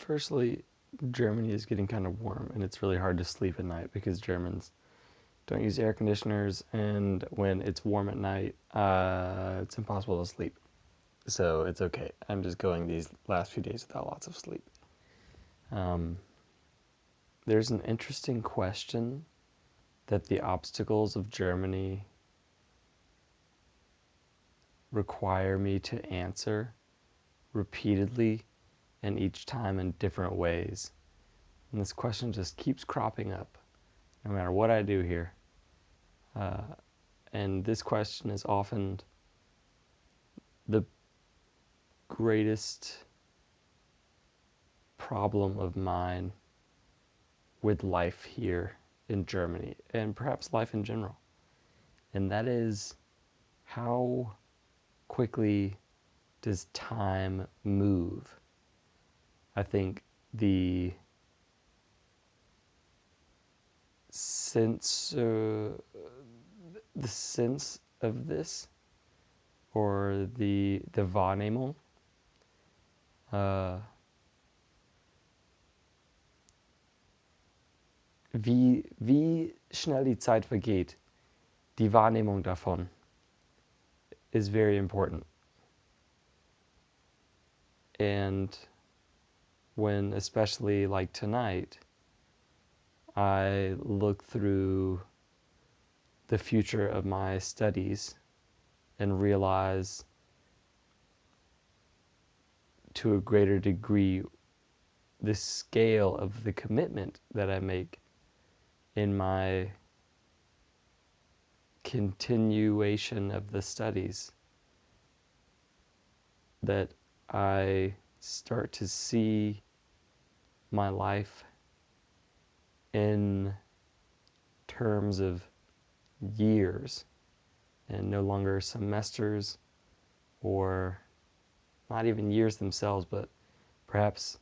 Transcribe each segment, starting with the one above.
Firstly, Germany is getting kind of warm, and it's really hard to sleep at night because Germans don't use air conditioners, and when it's warm at night, it's impossible to sleep. So it's okay. I'm just going these last few days without lots of sleep. There's an interesting question that the obstacles of Germany require me to answer repeatedly and each time in different ways. And this question just keeps cropping up no matter what I do here. And this question is often the greatest problem of mine with life here in Germany, and perhaps life in general. And that is, how quickly does time move? I think the sense of this, or the Wahrnehmung, wie schnell die Zeit vergeht, die Wahrnehmung davon, is very important. And when, especially like tonight, I look through the future of my studies and realize to a greater degree the scale of the commitment that I make in my continuation of the studies, that I start to see my life in terms of years and no longer semesters, or not even years themselves, but perhaps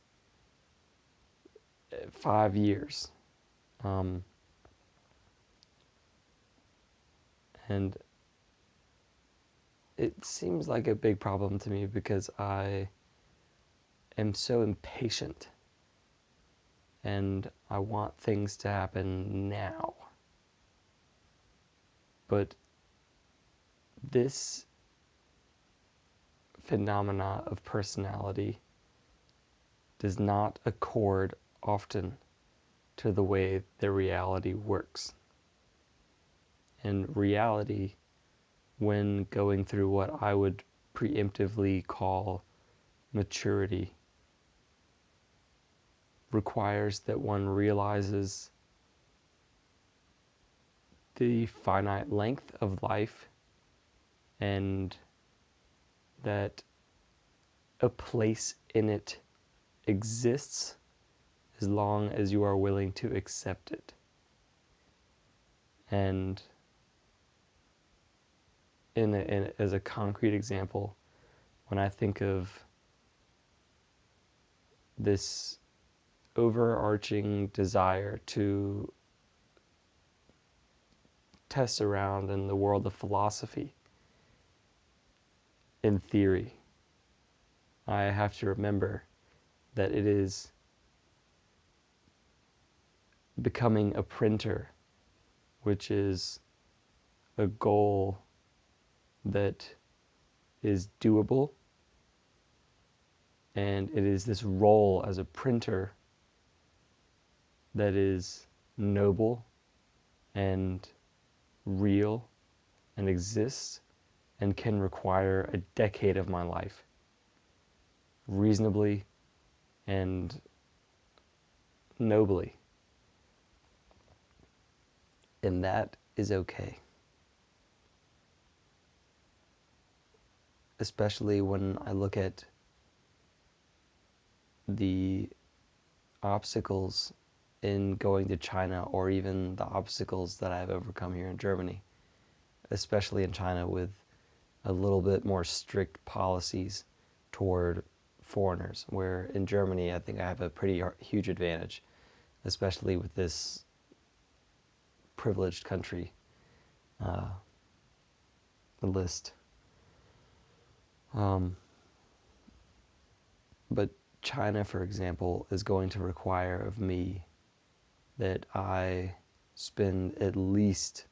5 years. And it seems like a big problem to me because I am so impatient and I want things to happen now. But this phenomena of personality does not accord often to the way the reality works. And reality, when going through what I would preemptively call maturity, requires that one realizes the finite length of life, and that a place in it exists as long as you are willing to accept it. And as a concrete example, when I think of this overarching desire to test around in the world of philosophy, in theory, I have to remember that it is becoming a printer, which is a goal that is doable, and it is this role as a printer that is noble and real and exists and can require a decade of my life reasonably and nobly. And that is okay. Especially when I look at the obstacles in going to China, or even the obstacles that I've overcome here in Germany, especially in China with a little bit more strict policies toward foreigners, where in Germany I think I have a pretty huge advantage, especially with this privileged country list. But China, for example, is going to require of me that I spend at least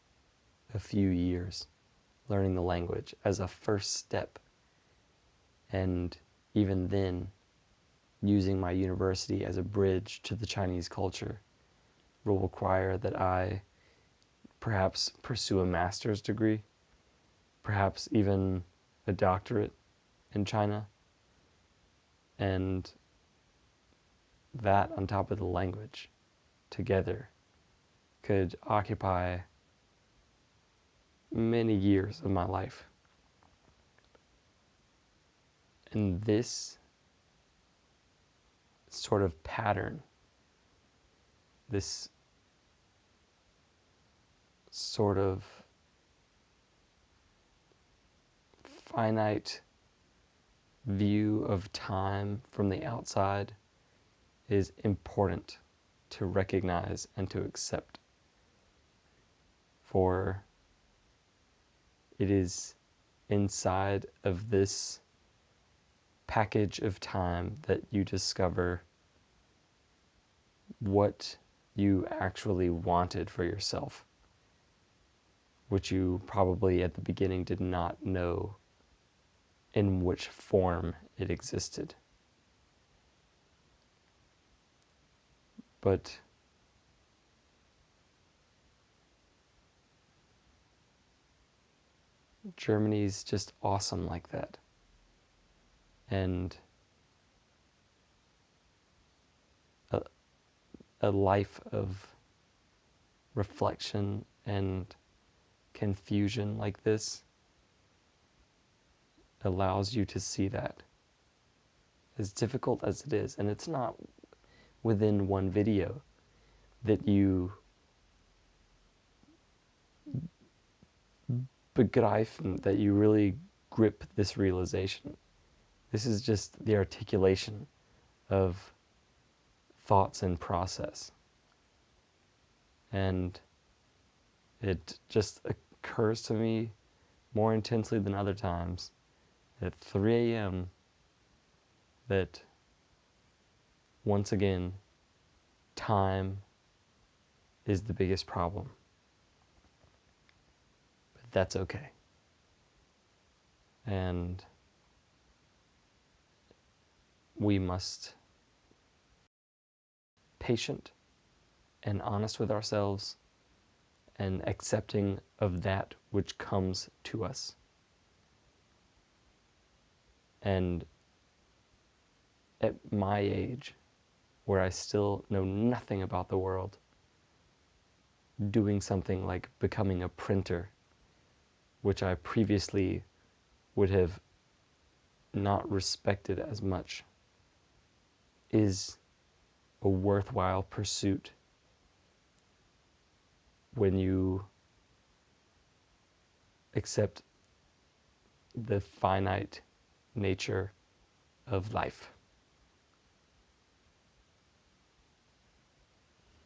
a few years learning the language as a first step, and even then using my university as a bridge to the Chinese culture will require that I perhaps pursue a master's degree, perhaps even a doctorate in China, and that on top of the language together could occupy many years of my life. And this sort of pattern, this sort of finite view of time from the outside is important to recognize and to accept. For it is inside of this package of time that you discover what you actually wanted for yourself, which you probably at the beginning did not know in which form it existed. But Germany's just awesome like that. And a, a life of reflection and confusion like this allows you to see that. As difficult as it is, and it's not within one video that you begreifen, that you really grip this realization. This is just the articulation of thoughts in process. And it just occurs to me more intensely than other times at 3 a.m. that once again, time is the biggest problem. But that's okay. And we must be patient and honest with ourselves and accepting of that which comes to us. And at my age, where I still know nothing about the world, doing something like becoming a printer, which I previously would have not respected as much, is a worthwhile pursuit when you accept the finite nature of life.